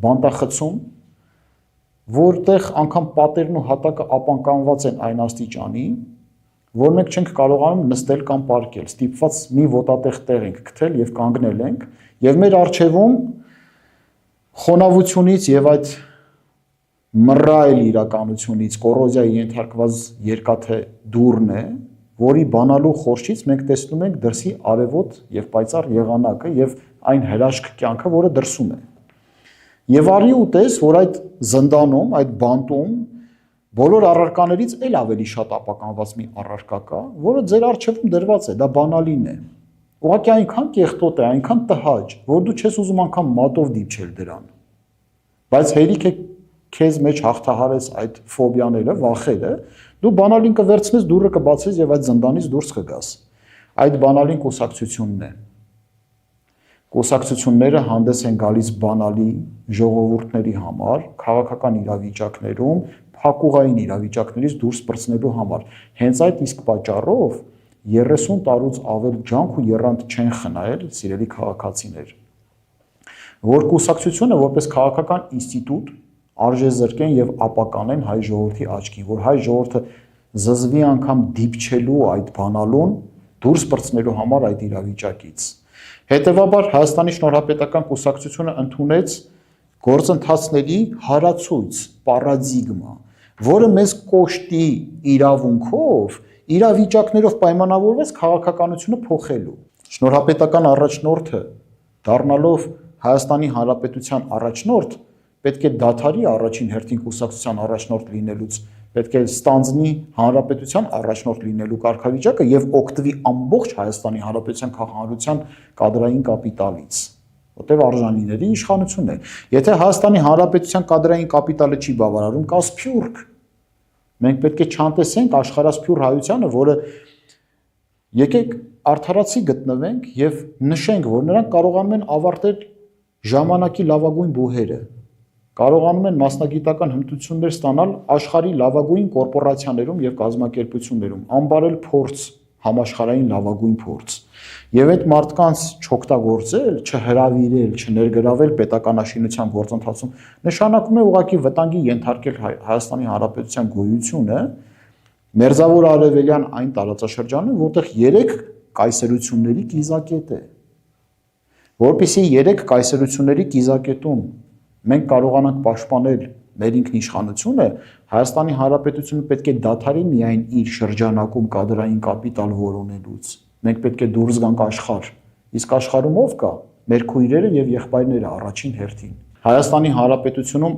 բանտախցում, որտեղ անգամ պատերն ու հատակը ապանկանված են այն աստիճանի, որ մենք չենք կարողանում նստել կամ պարկել, ստիպված մի ոտատեղ տեղ ենք գտել եւ կանգնել ենք, եւ մեր առջևում խոնավությունից եւ այդ մռայլ իրականությունից կոռոզիայի ենթարկված երկաթե դուռն է, որի բանալու խորշից մենք տեսնում ենք դրսի արևոտ եւ պայծառ եղանակը եւ այն հրաշք կյանքը, որը դրսում է։ Եվ արի ու տես, որ այդ զնդանում, այդ բանտում բոլոր առարկաներից էլ ավելի շատ ապականված մի առարկա կա, որը ձեր առջևում դրված է, դա բանալին է։ Ուղղակի այնքան կեղտոտ է, այնքան տհաճ, որ դու չես ուզում անգամ մատով դիպչել դրան։ Բայց հերիք է քեզ մեջ հաղթահարես այդ ֆոբիաները, վախերը, դու բանալին կվերցնես, դուռը կբացես եւ այդ զնդանից դուրս կգաս։ Այդ բանալին կուսակցությունն է։ Կուսակցությունները հանդես են գալիս բանալի ժողովուրդների համար, քաղաքական իրավիճակներում, փակուղային իրավիճակներից դուրս պրծնելու համար։ Հենց այդ իսկ պատճառով 30 տարուց ավել ջանք ու եռանդ չեն խնայել սիրելի քաղաքացիներ, որ կուսակցությունը որպես քաղաքական ինստիտուտ արժեզրկեն եւ ապականեն հայ ժողովրդի աչքին, որ հայ ժողովուրդը զզվի անգամ դիպչելու այդ բանալուն դուրս պրծնելու համար այդ իրավիճակից։ Հետևաբար Հայաստանի Շնորհապետական կուսակցությունը ընդունեց գործընթացների հարացույց, պարադիգմա, որը մեզ կոշտի իրավունքով, իրավիճակներով պայմանավորված քաղաքականությունը փոխելու։ Շնորհապետական առաջնորդը դառնալով Հայաստանի Հանրապետության առաջնորդ, պետք է դադարի առաջին հերթին կուսակցության առաջնորդ լինելուց, պետք է ստանձնի հանրապետության առաջնորդ լինելու կարգավիճակը եւ օգտվի ամբողջ Հայաստանի Հանրապետության քաղաքականության կադրային կապիտալից, որտեղ արժանիների իշխանություն է։ Եթե Հայաստանի Հանրապետության կադրային կապիտալը չի բավարարում, կա սփյուռք։ Մենք պետք է չանտեսենք աշխարհասփյուռ հայությանը, որը եկեք արդարացի գտնվենք եւ նշենք, որ նրանք կարողանում են ավարտել ժամանակի լավագույն բուհերը, կարողանում են մասնագիտական հմտություններ ստանալ աշխարհի լավագույն կորպորացիաներում եւ կազմակերպություններում, անբարել փորձ, համաշխարհային լավագույն փորձ։ Եվ այդ մարդկանց չօգտագործել, չհրավիրել, չներգրավել պետականաշինության գործընթացում նշանակում է ուղղակի վտանգի ենթարկել Հայաստանի Հանրապետության գոյությունը մերձավոր արևելյան այն տարածաշրջանում, որտեղ 3 կայսերությունների կիզակետ է։ Որպեսզի 3 կայսերությունների կիզակետում մենք կարողանանք պաշտպանել մեր ինքնիշխանությունը, Հայաստանի Հանրապետությունը պետք է դադարի միայն իր շրջանակում կադրային կապիտալ որոնելուց։ Մենք պետք է դուրս գանք աշխարհ։ Իսկ աշխարհում ով կա։ Մեր քույրերը եւ եղբայրները առաջին հերթին։ Հայաստանի Հանրապետությունում